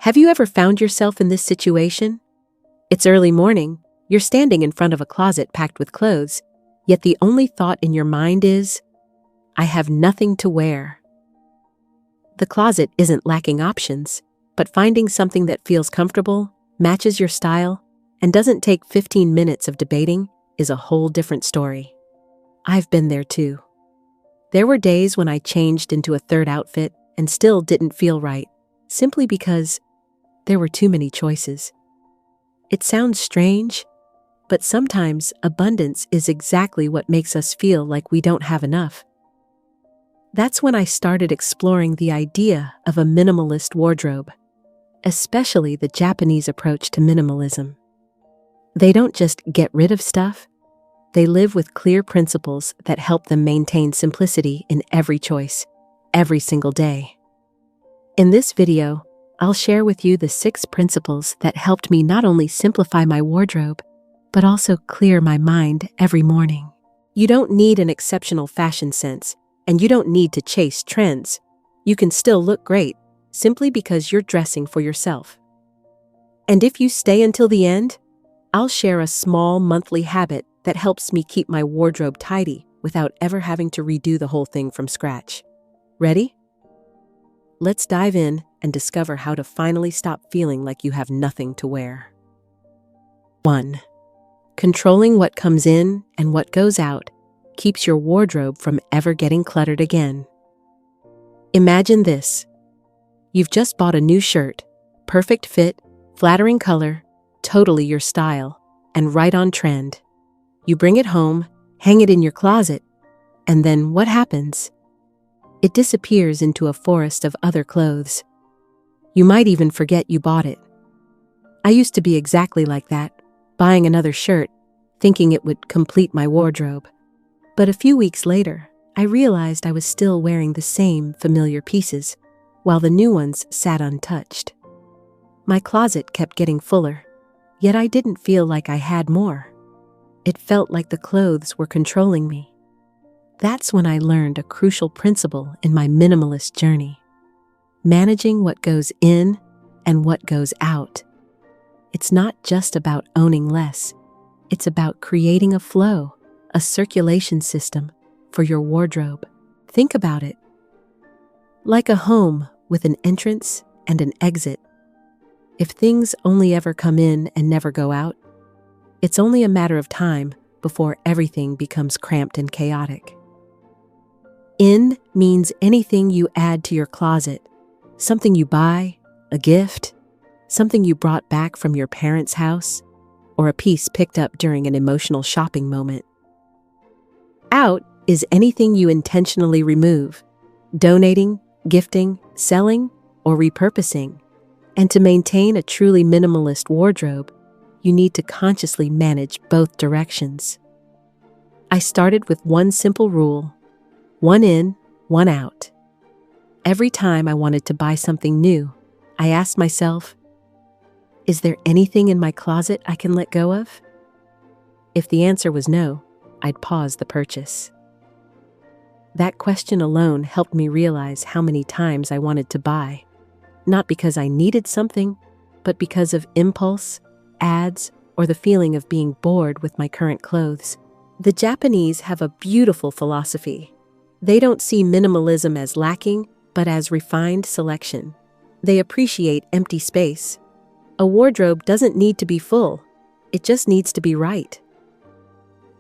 Have you ever found yourself in this situation? It's early morning, you're standing in front of a closet packed with clothes, yet the only thought in your mind is, I have nothing to wear. The closet isn't lacking options, but finding something that feels comfortable, matches your style, and doesn't take 15 minutes of debating is a whole different story. I've been there too. There were days when I changed into a third outfit and still didn't feel right, simply because there were too many choices. It sounds strange, but sometimes abundance is exactly what makes us feel like we don't have enough. That's when I started exploring the idea of a minimalist wardrobe, especially the Japanese approach to minimalism. They don't just get rid of stuff, they live with clear principles that help them maintain simplicity in every choice, every single day. In this video, I'll share with you the 6 principles that helped me not only simplify my wardrobe, but also clear my mind every morning. You don't need an exceptional fashion sense, and you don't need to chase trends. You can still look great, simply because you're dressing for yourself. And if you stay until the end, I'll share a small monthly habit that helps me keep my wardrobe tidy without ever having to redo the whole thing from scratch. Ready? Let's dive in and discover how to finally stop feeling like you have nothing to wear. 1. Controlling what comes in and what goes out keeps your wardrobe from ever getting cluttered again. Imagine this. You've just bought a new shirt, perfect fit, flattering color, totally your style, and right on trend. You bring it home, hang it in your closet, and then what happens? It disappears into a forest of other clothes. You might even forget you bought it. I used to be exactly like that, buying another shirt, thinking it would complete my wardrobe. But a few weeks later, I realized I was still wearing the same familiar pieces, while the new ones sat untouched. My closet kept getting fuller, yet I didn't feel like I had more. It felt like the clothes were controlling me. That's when I learned a crucial principle in my minimalist journey: managing what goes in and what goes out. It's not just about owning less, it's about creating a flow, a circulation system for your wardrobe. Think about it. Like a home with an entrance and an exit. If things only ever come in and never go out, it's only a matter of time before everything becomes cramped and chaotic. In means anything you add to your closet, something you buy, a gift, something you brought back from your parents' house, or a piece picked up during an emotional shopping moment. Out is anything you intentionally remove, donating, gifting, selling, or repurposing. And to maintain a truly minimalist wardrobe, you need to consciously manage both directions. I started with one simple rule: one in, one out. Every time I wanted to buy something new, I asked myself, is there anything in my closet I can let go of? If the answer was no, I'd pause the purchase. That question alone helped me realize how many times I wanted to buy, not because I needed something, but because of impulse, ads, or the feeling of being bored with my current clothes. The Japanese have a beautiful philosophy. They don't see minimalism as lacking, but as refined selection. They appreciate empty space. A wardrobe doesn't need to be full, it just needs to be right.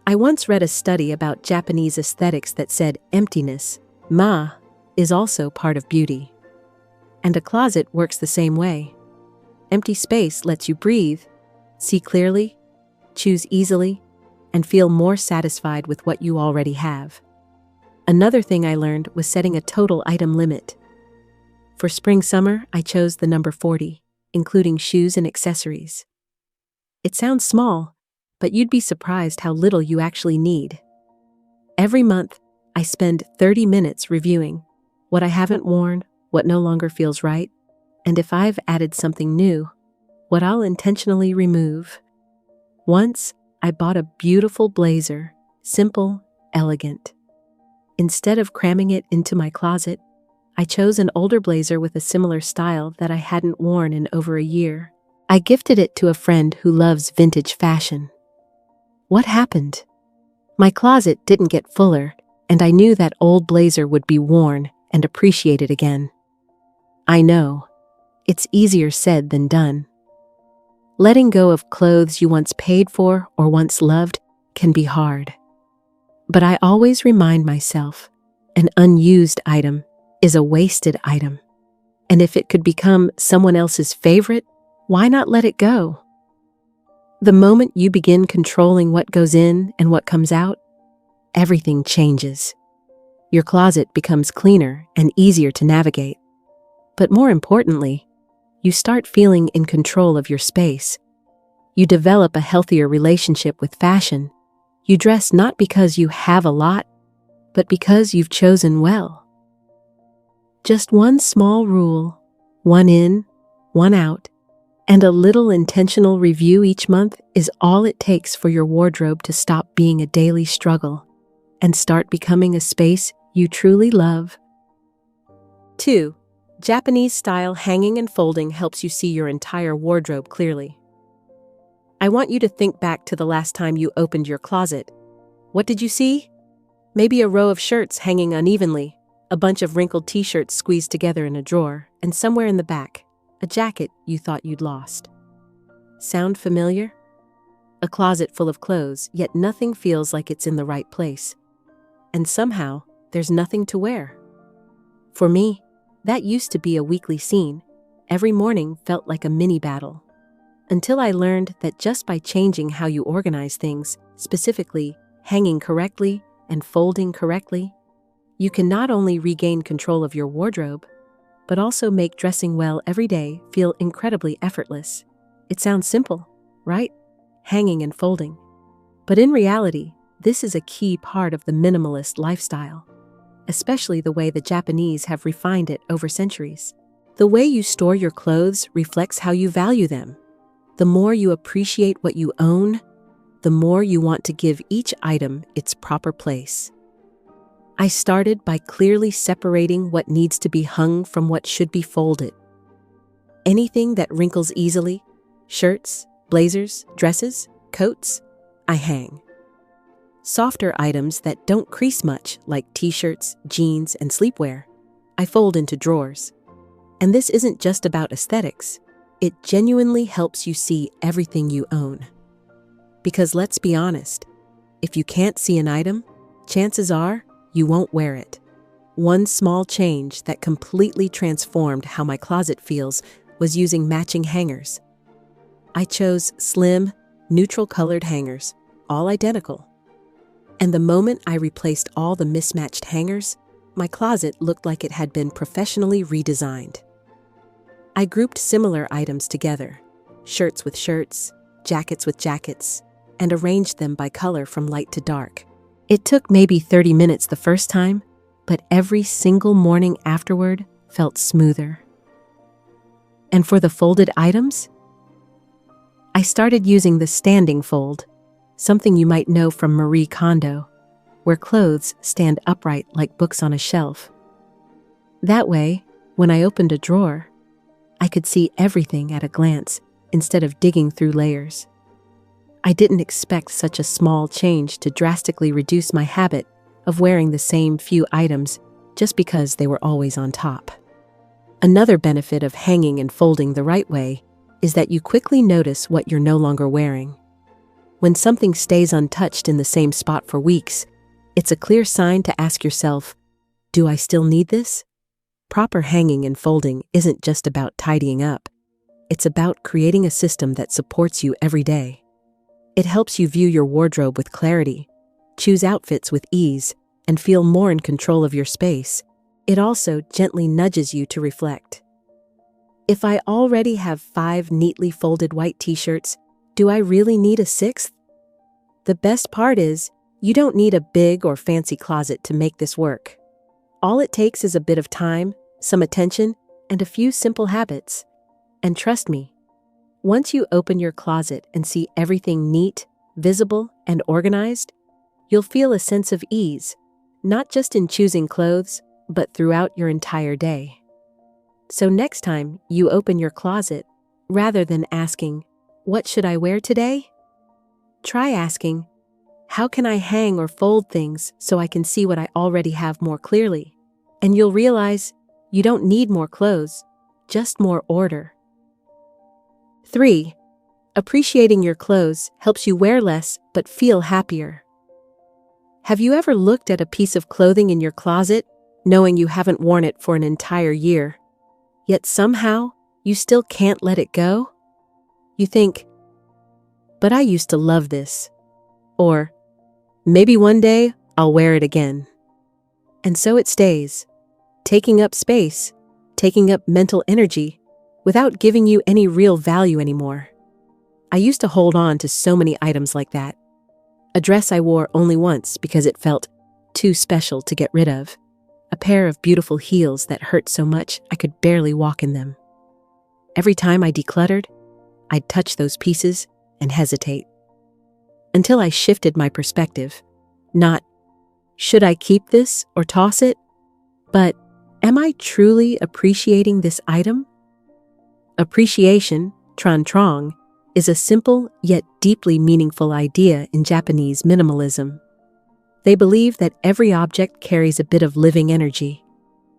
I once read a study about Japanese aesthetics that said emptiness, is also part of beauty. And a closet works the same way. Empty space lets you breathe, see clearly, choose easily, and feel more satisfied with what you already have. Another thing I learned was setting a total item limit. For spring-summer, I chose the number 40, including shoes and accessories. It sounds small, but you'd be surprised how little you actually need. Every month, I spend 30 minutes reviewing what I haven't worn, what no longer feels right, and if I've added something new, what I'll intentionally remove. Once, I bought a beautiful blazer, simple, elegant. Instead of cramming it into my closet, I chose an older blazer with a similar style that I hadn't worn in over a year. I gifted it to a friend who loves vintage fashion. What happened? My closet didn't get fuller, and I knew that old blazer would be worn and appreciated again. I know, it's easier said than done. Letting go of clothes you once paid for or once loved can be hard. But I always remind myself, an unused item is a wasted item. And if it could become someone else's favorite, why not let it go? The moment you begin controlling what goes in and what comes out, everything changes. Your closet becomes cleaner and easier to navigate. But more importantly, you start feeling in control of your space. You develop a healthier relationship with fashion. You dress not because you have a lot, but because you've chosen well. Just one small rule, one in, one out, and a little intentional review each month is all it takes for your wardrobe to stop being a daily struggle and start becoming a space you truly love. 2. Japanese-style hanging and folding helps you see your entire wardrobe clearly. I want you to think back to the last time you opened your closet. What did you see? Maybe a row of shirts hanging unevenly, a bunch of wrinkled t-shirts squeezed together in a drawer, and somewhere in the back, a jacket you thought you'd lost. Sound familiar? A closet full of clothes, yet nothing feels like it's in the right place. And somehow, there's nothing to wear. For me, that used to be a weekly scene. Every morning felt like a mini battle. Until I learned that just by changing how you organize things, specifically hanging correctly and folding correctly, you can not only regain control of your wardrobe, but also make dressing well every day feel incredibly effortless. It sounds simple, right? Hanging and folding. But in reality, this is a key part of the minimalist lifestyle, especially the way the Japanese have refined it over centuries. The way you store your clothes reflects how you value them. The more you appreciate what you own, the more you want to give each item its proper place. I started by clearly separating what needs to be hung from what should be folded. Anything that wrinkles easily, shirts, blazers, dresses, coats, I hang. Softer items that don't crease much, like t-shirts, jeans, and sleepwear, I fold into drawers. And this isn't just about aesthetics. It genuinely helps you see everything you own. Because let's be honest, if you can't see an item, chances are you won't wear it. One small change that completely transformed how my closet feels was using matching hangers. I chose slim, neutral-colored hangers, all identical. And the moment I replaced all the mismatched hangers, my closet looked like it had been professionally redesigned. I grouped similar items together, shirts with shirts, jackets with jackets, and arranged them by color from light to dark. It took maybe 30 minutes the first time, but every single morning afterward felt smoother. And for the folded items, I started using the standing fold, something you might know from Marie Kondo, where clothes stand upright like books on a shelf. That way, when I opened a drawer, I could see everything at a glance instead of digging through layers. I didn't expect such a small change to drastically reduce my habit of wearing the same few items just because they were always on top. Another benefit of hanging and folding the right way is that you quickly notice what you're no longer wearing. When something stays untouched in the same spot for weeks, it's a clear sign to ask yourself, do I still need this? Proper hanging and folding isn't just about tidying up. It's about creating a system that supports you every day. It helps you view your wardrobe with clarity, choose outfits with ease, and feel more in control of your space. It also gently nudges you to reflect. If I already have 5 neatly folded white t-shirts, do I really need a 6th? The best part is, you don't need a big or fancy closet to make this work. All it takes is a bit of time, some attention, and a few simple habits. And trust me, once you open your closet and see everything neat, visible, and organized, you'll feel a sense of ease, not just in choosing clothes, but throughout your entire day. So next time you open your closet, rather than asking, "What should I wear today?" try asking, "How can I hang or fold things so I can see what I already have more clearly?" And you'll realize you don't need more clothes, just more order. 3. Appreciating your clothes helps you wear less but feel happier. Have you ever looked at a piece of clothing in your closet, knowing you haven't worn it for an entire year, yet somehow you still can't let it go? You think, "But I used to love this," or "Maybe one day I'll wear it again." And so it stays, taking up space, taking up mental energy, without giving you any real value anymore. I used to hold on to so many items like that. A dress I wore only once because it felt too special to get rid of. A pair of beautiful heels that hurt so much I could barely walk in them. Every time I decluttered, I'd touch those pieces and hesitate. Until I shifted my perspective. Not, "Should I keep this or toss it?" but, "Am I truly appreciating this item?" Appreciation, trang, is a simple yet deeply meaningful idea in Japanese minimalism. They believe that every object carries a bit of living energy,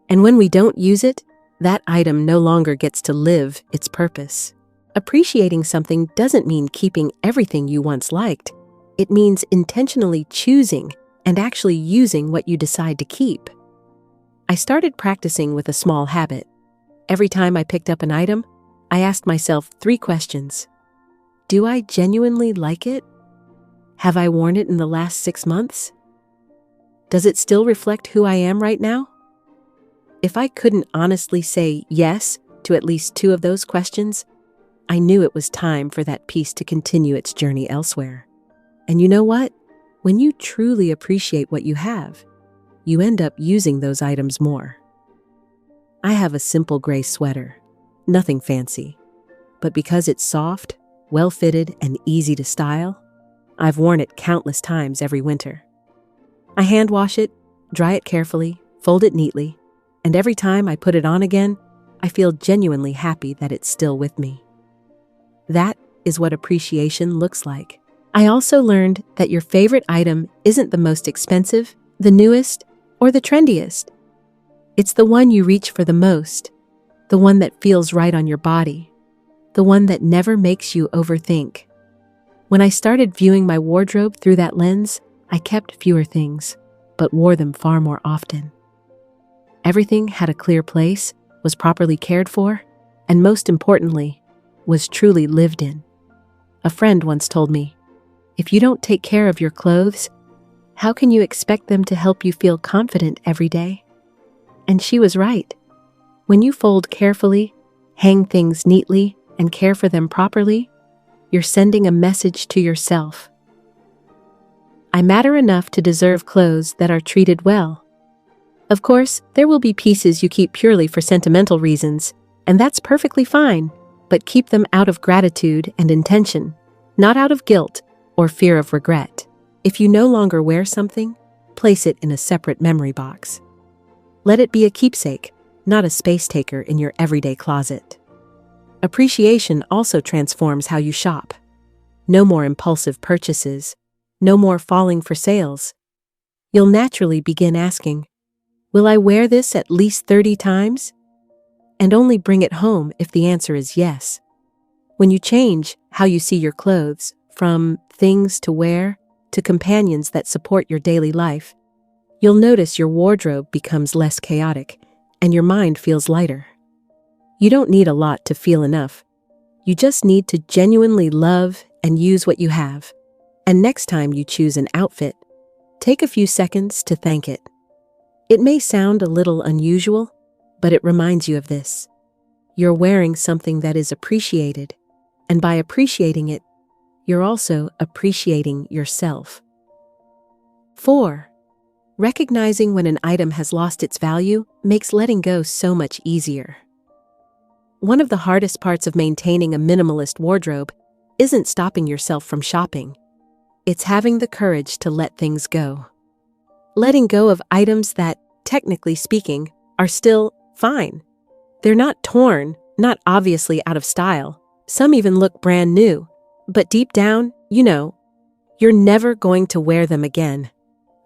and when we don't use it, that item no longer gets to live its purpose. Appreciating something doesn't mean keeping everything you once liked. It means intentionally choosing and actually using what you decide to keep. I started practicing with a small habit. Every time I picked up an item, I asked myself 3 questions. Do I genuinely like it? Have I worn it in the last 6 months? Does it still reflect who I am right now? If I couldn't honestly say yes to at least 2 of those questions, I knew it was time for that piece to continue its journey elsewhere. And you know what? When you truly appreciate what you have, you end up using those items more. I have a simple gray sweater, nothing fancy, but because it's soft, well-fitted, and easy to style, I've worn it countless times every winter. I hand wash it, dry it carefully, fold it neatly, and every time I put it on again, I feel genuinely happy that it's still with me. That is what appreciation looks like. I also learned that your favorite item isn't the most expensive, the newest, or the trendiest. It's the one you reach for the most, the one that feels right on your body, the one that never makes you overthink. When I started viewing my wardrobe through that lens, I kept fewer things, but wore them far more often. Everything had a clear place, was properly cared for, and most importantly, was truly lived in. A friend once told me, "If you don't take care of your clothes, how can you expect them to help you feel confident every day?" And she was right. When you fold carefully, hang things neatly, and care for them properly, you're sending a message to yourself. I matter enough to deserve clothes that are treated well. Of course, there will be pieces you keep purely for sentimental reasons, and that's perfectly fine, but keep them out of gratitude and intention, not out of guilt or fear of regret. If you no longer wear something, place it in a separate memory box. Let it be a keepsake, not a space taker in your everyday closet. Appreciation also transforms how you shop. No more impulsive purchases, no more falling for sales. You'll naturally begin asking, "Will I wear this at least 30 times?" And only bring it home if the answer is yes. When you change how you see your clothes, from things to wear to companions that support your daily life, you'll notice your wardrobe becomes less chaotic and your mind feels lighter. You don't need a lot to feel enough. You just need to genuinely love and use what you have. And next time you choose an outfit, take a few seconds to thank it. It may sound a little unusual, but it reminds you of this. You're wearing something that is appreciated, and by appreciating it, you're also appreciating yourself. 4. Recognizing when an item has lost its value makes letting go so much easier. One of the hardest parts of maintaining a minimalist wardrobe isn't stopping yourself from shopping. It's having the courage to let things go. Letting go of items that technically speaking, are still fine. They're not torn, not obviously out of style. Some even look brand new. But deep down, you're never going to wear them again.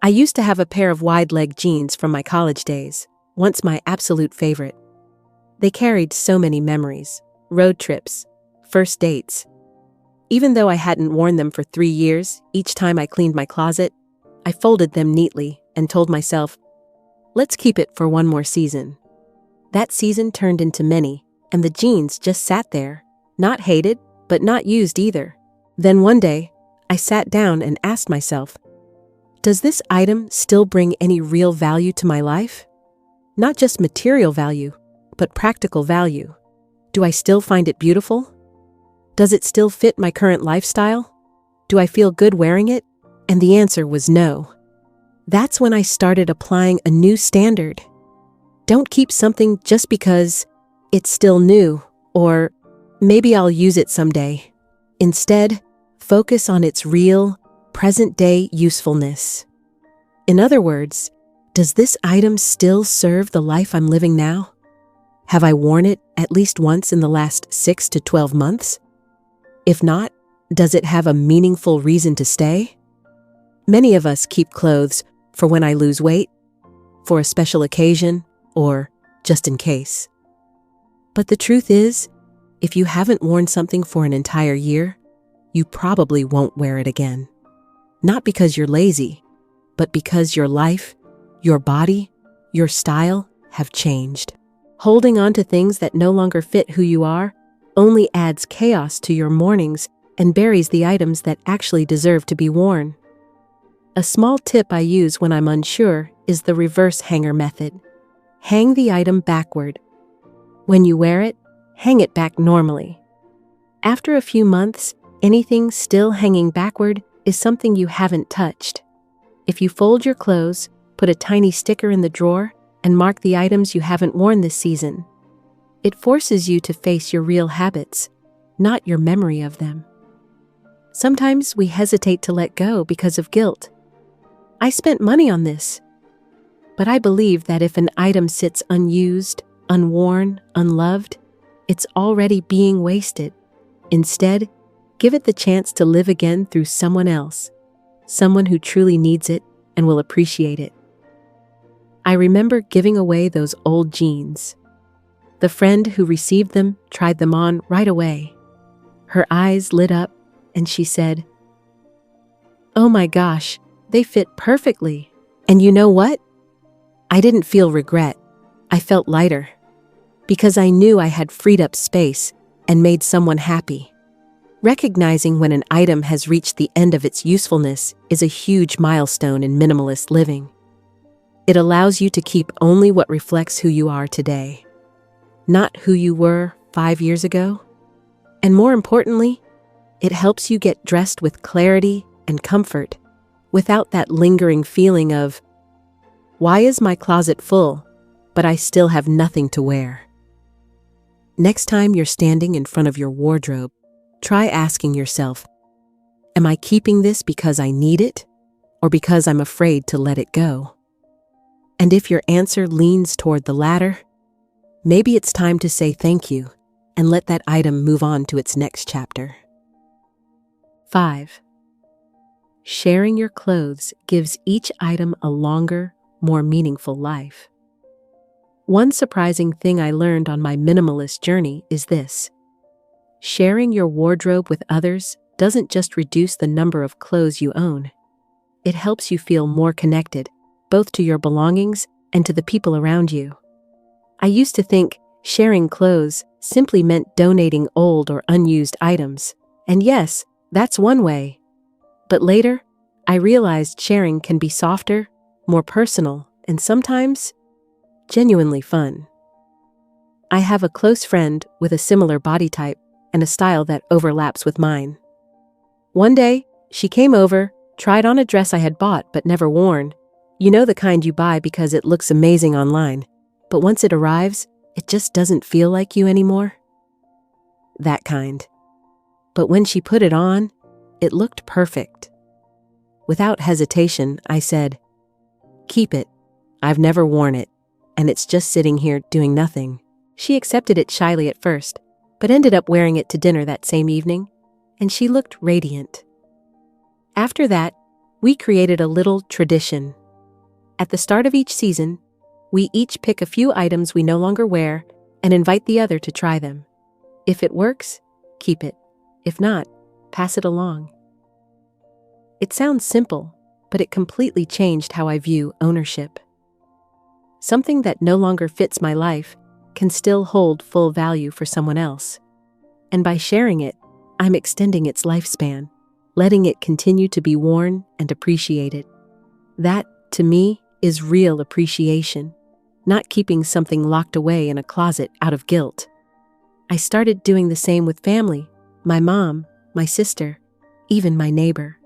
I used to have a pair of wide-leg jeans from my college days, once my absolute favorite. They carried so many memories, road trips, first dates. Even though I hadn't worn them for 3 years, each time I cleaned my closet, I folded them neatly and told myself, let's keep it for one more season. That season turned into many, and the jeans just sat there, not hated, but not used either. Then one day, I sat down and asked myself, does this item still bring any real value to my life? Not just material value, but practical value. Do I still find it beautiful? Does it still fit my current lifestyle? Do I feel good wearing it? And the answer was no. That's when I started applying a new standard. Don't keep something just because it's still new, or maybe I'll use it someday. Instead, focus on its real, present-day usefulness. In other words, does this item still serve the life I'm living now? Have I worn it at least once in the last 6 to 12 months? If not, does it have a meaningful reason to stay? Many of us keep clothes for when I lose weight, for a special occasion, or just in case. But the truth is, if you haven't worn something for an entire year, you probably won't wear it again. Not because you're lazy, but because your life, your body, your style have changed. Holding on to things that no longer fit who you are only adds chaos to your mornings and buries the items that actually deserve to be worn. A small tip I use when I'm unsure is the reverse hanger method. Hang the item backward. When you wear it, hang it back normally. After a few months, anything still hanging backward is something you haven't touched. If you fold your clothes, put a tiny sticker in the drawer, and mark the items you haven't worn this season, it forces you to face your real habits, not your memory of them. Sometimes we hesitate to let go because of guilt. I spent money on this. But I believe that if an item sits unused, unworn, unloved, it's already being wasted. Instead, give it the chance to live again through someone else, someone who truly needs it and will appreciate it. I remember giving away those old jeans. The friend who received them tried them on right away. Her eyes lit up and she said, "Oh my gosh, they fit perfectly." And you know what? I didn't feel regret. I felt lighter because I knew I had freed up space and made someone happy. Recognizing when an item has reached the end of its usefulness is a huge milestone in minimalist living. It allows you to keep only what reflects who you are today, not who you were 5 years ago. And more importantly, it helps you get dressed with clarity and comfort without that lingering feeling of, why is my closet full, but I still have nothing to wear? Next time you're standing in front of your wardrobe, try asking yourself, am I keeping this because I need it or because I'm afraid to let it go? And if your answer leans toward the latter, maybe it's time to say thank you and let that item move on to its next chapter. 5. Sharing your clothes gives each item a longer, more meaningful life. One surprising thing I learned on my minimalist journey is this: sharing your wardrobe with others doesn't just reduce the number of clothes you own. It helps you feel more connected, both to your belongings and to the people around you. I used to think sharing clothes simply meant donating old or unused items. And yes, that's one way. But later, I realized sharing can be softer, more personal, and sometimes genuinely fun. I have a close friend with a similar body type and a style that overlaps with mine. One day, she came over, tried on a dress I had bought but never worn. You know, the kind you buy because it looks amazing online, but once it arrives, it just doesn't feel like you anymore. That kind. But when she put it on, it looked perfect. Without hesitation, I said, "Keep it. I've never worn it, and it's just sitting here doing nothing." She accepted it shyly at first, but ended up wearing it to dinner that same evening, and she looked radiant. After that, we created a little tradition. At the start of each season, we each pick a few items we no longer wear and invite the other to try them. If it works, keep it. If not, pass it along. It sounds simple, but it completely changed how I view ownership. Something that no longer fits my life can still hold full value for someone else. And by sharing it, I'm extending its lifespan, letting it continue to be worn and appreciated. That, to me, is real appreciation, not keeping something locked away in a closet out of guilt. I started doing the same with family, my mom, my sister, even my neighbor.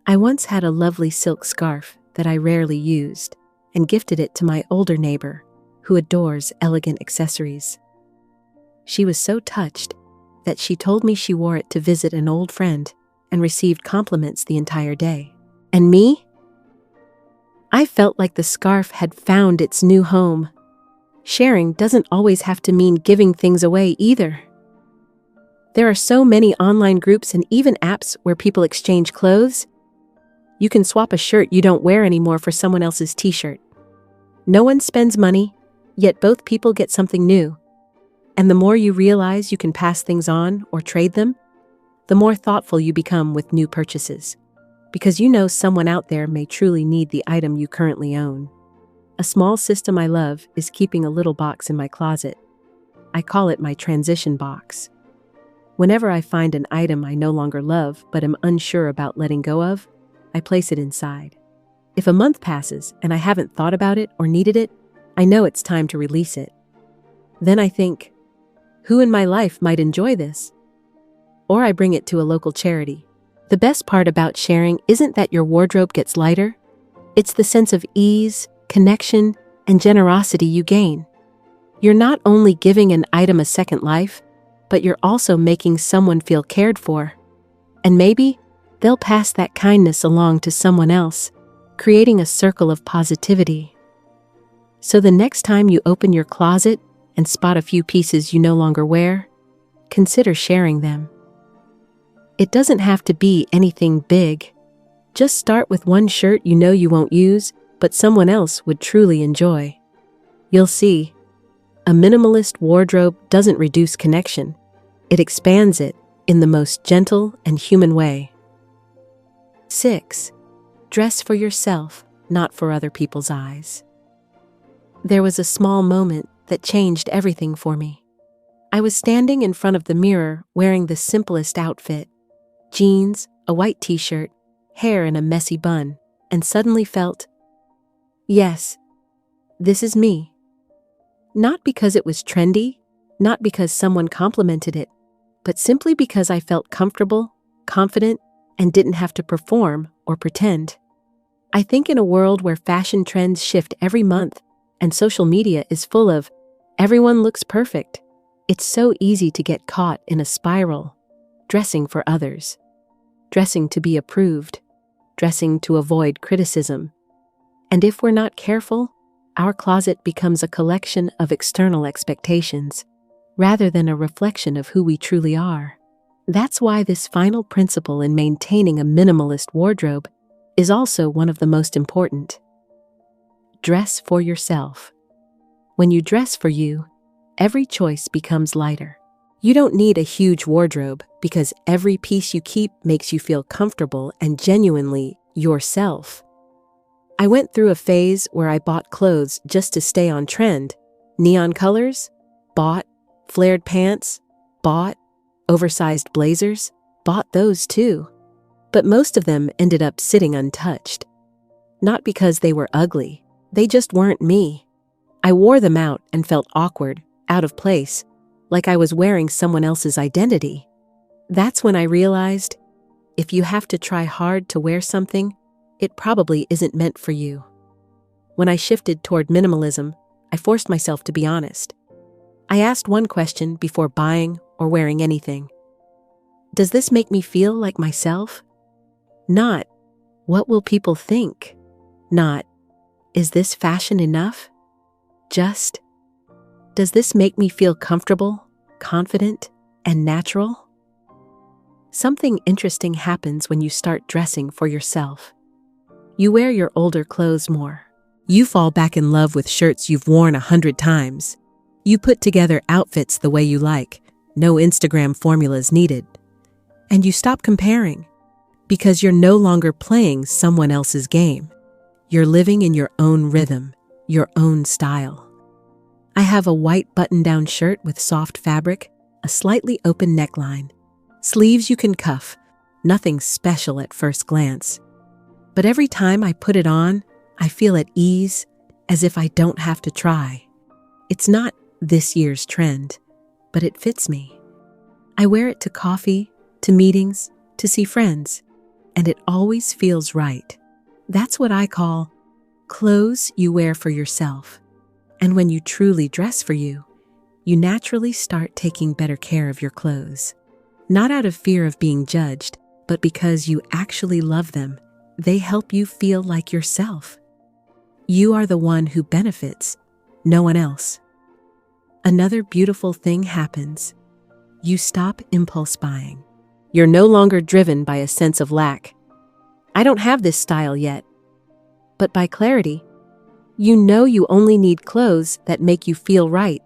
I once had a lovely silk scarf that I rarely used and gifted it to my older neighbor, who adores elegant accessories. She was so touched that she told me she wore it to visit an old friend and received compliments the entire day. And me? I felt like the scarf had found its new home. Sharing doesn't always have to mean giving things away either. There are so many online groups and even apps where people exchange clothes. You can swap a shirt you don't wear anymore for someone else's t-shirt. No one spends money, yet both people get something new. And the more you realize you can pass things on or trade them, the more thoughtful you become with new purchases, because you know someone out there may truly need the item you currently own. A small system I love is keeping a little box in my closet. I call it my transition box. Whenever I find an item I no longer love but am unsure about letting go of, I place it inside. If a month passes and I haven't thought about it or needed it, I know it's time to release it. Then I think, who in my life might enjoy this? Or I bring it to a local charity. The best part about sharing isn't that your wardrobe gets lighter. It's the sense of ease, connection, and generosity you gain. You're not only giving an item a second life, but you're also making someone feel cared for. And maybe they'll pass that kindness along to someone else, creating a circle of positivity. So the next time you open your closet and spot a few pieces you no longer wear, consider sharing them. It doesn't have to be anything big. Just start with one shirt you know you won't use, but someone else would truly enjoy. You'll see, a minimalist wardrobe doesn't reduce connection. It expands it in the most gentle and human way. 6. Dress for yourself, not for other people's eyes. There was a small moment that changed everything for me. I was standing in front of the mirror wearing the simplest outfit, jeans, a white t-shirt, hair in a messy bun, and suddenly felt, yes, this is me. Not because it was trendy, not because someone complimented it, but simply because I felt comfortable, confident, and didn't have to perform or pretend. I think in a world where fashion trends shift every month and social media is full of everyone looks perfect, it's so easy to get caught in a spiral, dressing for others, dressing to be approved, dressing to avoid criticism. And if we're not careful, our closet becomes a collection of external expectations, rather than a reflection of who we truly are. That's why this final principle in maintaining a minimalist wardrobe is also one of the most important. Dress for yourself. When you dress for you, every choice becomes lighter. You don't need a huge wardrobe because every piece you keep makes you feel comfortable and genuinely yourself. I went through a phase where I bought clothes just to stay on trend. Neon colors? Bought. Flared pants? Bought. Oversized blazers? Bought those too. But most of them ended up sitting untouched. Not because they were ugly, they just weren't me. I wore them out and felt awkward, out of place, like I was wearing someone else's identity. That's when I realized, if you have to try hard to wear something, it probably isn't meant for you. When I shifted toward minimalism, I forced myself to be honest. I asked one question before buying or wearing anything. Does this make me feel like myself? Not, what will people think? Not, is this fashion enough? Just, does this make me feel comfortable, confident, and natural? Something interesting happens when you start dressing for yourself. You wear your older clothes more. You fall back in love with shirts you've worn 100 times. You put together outfits the way you like, no Instagram formulas needed. And you stop comparing, because you're no longer playing someone else's game. You're living in your own rhythm, your own style. I have a white button-down shirt with soft fabric, a slightly open neckline, sleeves you can cuff, nothing special at first glance. But every time I put it on, I feel at ease, as if I don't have to try. It's not this year's trend, but it fits me. I wear it to coffee, to meetings, to see friends, and it always feels right. That's what I call clothes you wear for yourself. And when you truly dress for you, you naturally start taking better care of your clothes. Not out of fear of being judged, but because you actually love them. They help you feel like yourself. You are the one who benefits, no one else. Another beautiful thing happens. You stop impulse buying. You're no longer driven by a sense of lack. I don't have this style yet. But by clarity, you know you only need clothes that make you feel right.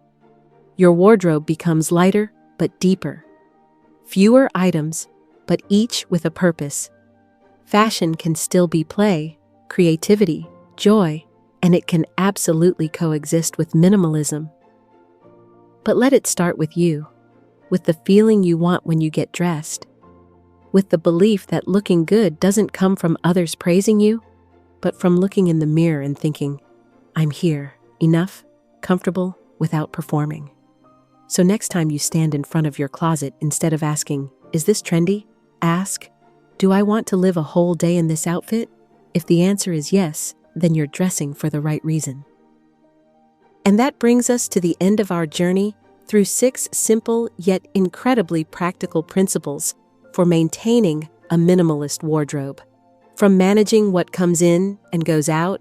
Your wardrobe becomes lighter but deeper. Fewer items, but each with a purpose. Fashion can still be play, creativity, joy, and it can absolutely coexist with minimalism. But let it start with you, with the feeling you want when you get dressed, with the belief that looking good doesn't come from others praising you, but from looking in the mirror and thinking, I'm here, enough, comfortable, without performing. So next time you stand in front of your closet, instead of asking, is this trendy? Ask, do I want to live a whole day in this outfit? If the answer is yes, then you're dressing for the right reason. And that brings us to the end of our journey through 6 simple yet incredibly practical principles for maintaining a minimalist wardrobe. From managing what comes in and goes out,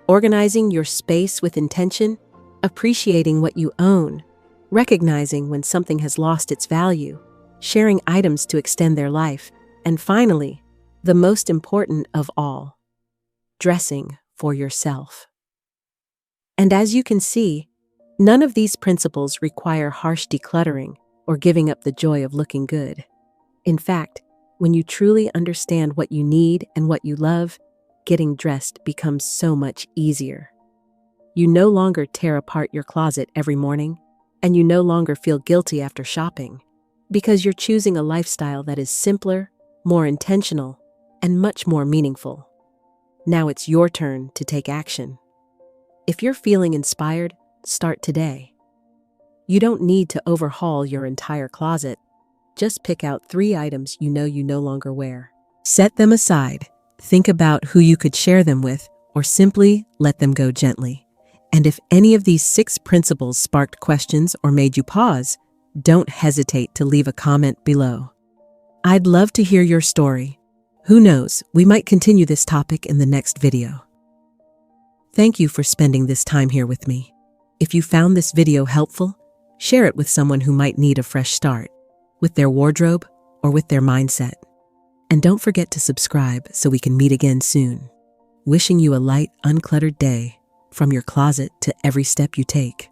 organizing your space with intention, appreciating what you own, recognizing when something has lost its value, sharing items to extend their life, and finally, the most important of all, dressing for yourself. And as you can see, none of these principles require harsh decluttering or giving up the joy of looking good. In fact, when you truly understand what you need and what you love, getting dressed becomes so much easier. You no longer tear apart your closet every morning, and you no longer feel guilty after shopping, because you're choosing a lifestyle that is simpler, more intentional, and much more meaningful. Now it's your turn to take action. If you're feeling inspired, start today. You don't need to overhaul your entire closet. Just pick out 3 items you know you no longer wear. Set them aside, think about who you could share them with, or simply let them go gently. And if any of these 6 principles sparked questions or made you pause, don't hesitate to leave a comment below. I'd love to hear your story. Who knows, we might continue this topic in the next video. Thank you for spending this time here with me. If you found this video helpful, share it with someone who might need a fresh start, with their wardrobe or with their mindset. And don't forget to subscribe so we can meet again soon. Wishing you a light, uncluttered day, from your closet to every step you take.